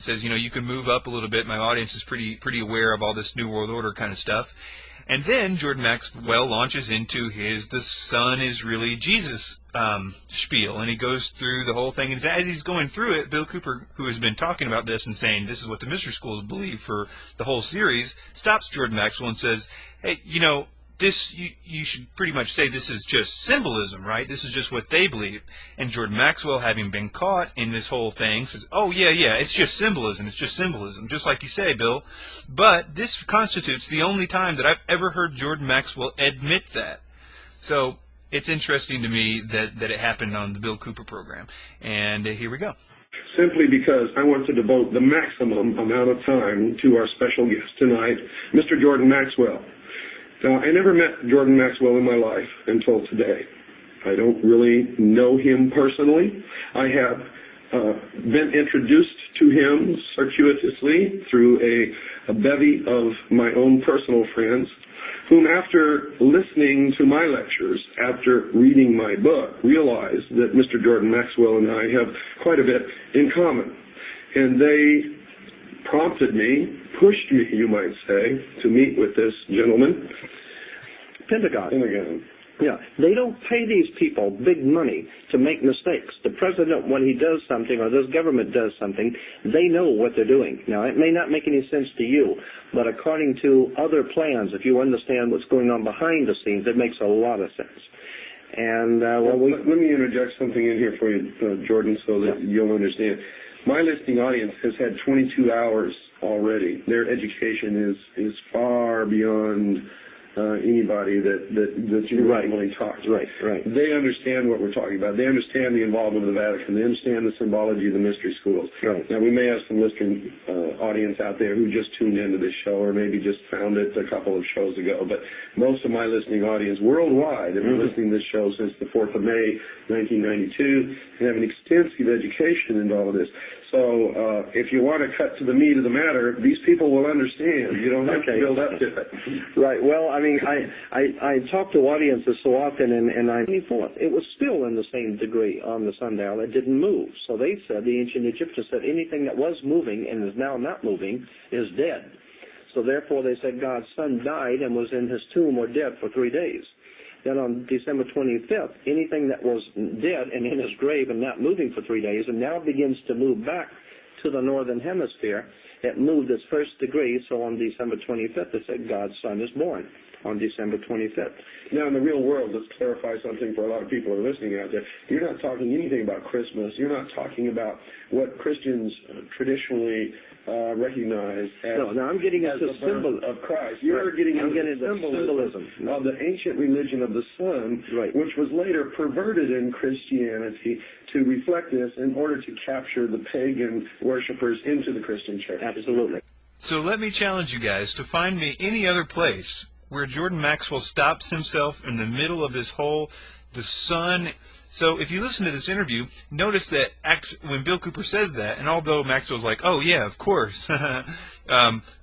says, you can move up a little bit. My audience is pretty aware of all this New World Order kind of stuff. And then Jordan Maxwell launches into the Son is really Jesus spiel, and he goes through the whole thing. And as he's going through it, Bill Cooper, who has been talking about this and saying this is what the mystery schools believe for the whole series, stops Jordan Maxwell and says, hey, this, you should pretty much say this is just symbolism, right? This is just what they believe. And Jordan Maxwell, having been caught in this whole thing, says, oh, yeah, it's just symbolism. It's just symbolism, just like you say, Bill. But this constitutes the only time that I've ever heard Jordan Maxwell admit that. So it's interesting to me that it happened on the Bill Cooper program. And here we go. Simply because I want to devote the maximum amount of time to our special guest tonight, Mr. Jordan Maxwell. Now, I never met Jordan Maxwell in my life until today. I don't really know him personally. I have been introduced to him circuitously through a bevy of my own personal friends, whom after listening to my lectures, after reading my book, realized that Mr. Jordan Maxwell and I have quite a bit in common. And they prompted me, pushed me, you might say, to meet with this gentleman. Pentagon. Yeah, they don't pay these people big money to make mistakes. The president, when he does something or this government does something, they know what they're doing. Now, it may not make any sense to you, but according to other plans, if you understand what's going on behind the scenes, it makes a lot of sense. And let me interject something in here for you, Jordan, so that you'll understand. My listening audience has had 22 hours already. Their education is far beyond anybody that you normally talk to. Right. They understand what we're talking about. They understand the involvement of the Vatican. They understand the symbology of the mystery schools. Right. Now, we may have some listening audience out there who just tuned into this show or maybe just found it a couple of shows ago, but most of my listening audience worldwide have been listening to this show since the 4th of May, 1992, and have an extensive education into all of this. So if you want to cut to the meat of the matter, these people will understand. You don't have to build up to it. Right. Well, I mean, I talk to audiences so often, and I thought it was still in the same degree on the sundial. It didn't move. So they said, the ancient Egyptians said, anything that was moving and is now not moving is dead. So therefore they said God's son died and was in his tomb or dead for 3 days. Then on December 25th, anything that was dead and in his grave and not moving for 3 days and now begins to move back to the northern hemisphere, it moved its first degree. So on December 25th, they said God's son is born on December 25th. Now, in the real world, let's clarify something for a lot of people who are listening out there. You're not talking anything about Christmas. You're not talking about what Christians traditionally recognize as, I'm getting as the symbol of Christ. You're getting into symbolism of the ancient religion of the Son, which was later perverted in Christianity to reflect this in order to capture the pagan worshipers into the Christian church. Absolutely. So let me challenge you guys to find me any other place where Jordan Maxwell stops himself in the middle of this whole, the sun. So if you listen to this interview, notice that when Bill Cooper says that, and although Maxwell's like, oh yeah, of course,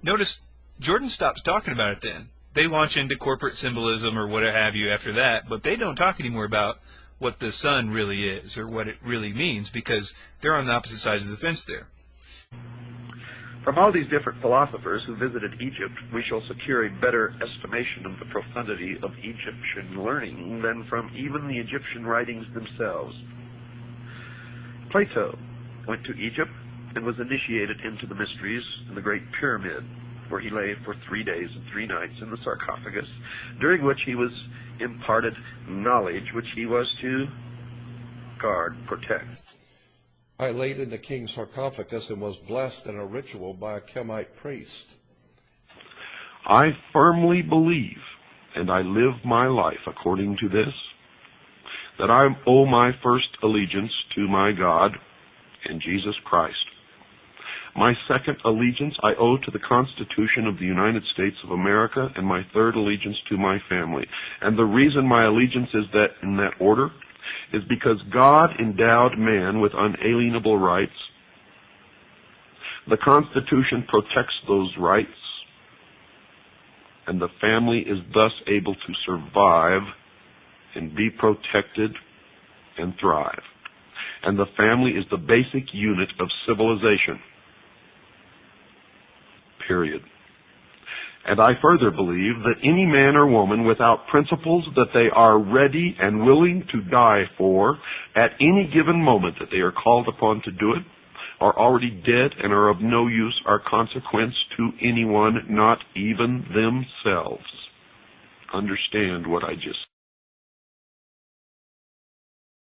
notice Jordan stops talking about it then. They launch into corporate symbolism or what have you after that, but they don't talk anymore about what the sun really is or what it really means, because they're on the opposite sides of the fence there. From all these different philosophers who visited Egypt, we shall secure a better estimation of the profundity of Egyptian learning than from even the Egyptian writings themselves. Plato went to Egypt and was initiated into the mysteries in the Great Pyramid, where he lay for 3 days and 3 nights in the sarcophagus, during which he was imparted knowledge which he was to guard, protect. I laid in the king's sarcophagus and was blessed in a ritual by a Chemite priest. I firmly believe, and I live my life according to this, that I owe my first allegiance to my God and Jesus Christ. My second allegiance I owe to the Constitution of the United States of America, and my third allegiance to my family. And the reason my allegiance is that in that order is because God endowed man with unalienable rights. The Constitution protects those rights, and the family is thus able to survive and be protected and thrive. And the family is the basic unit of civilization. period. And I further believe that any man or woman without principles that they are ready and willing to die for at any given moment that they are called upon to do it are already dead and are of no use or consequence to anyone, not even themselves. Understand what I just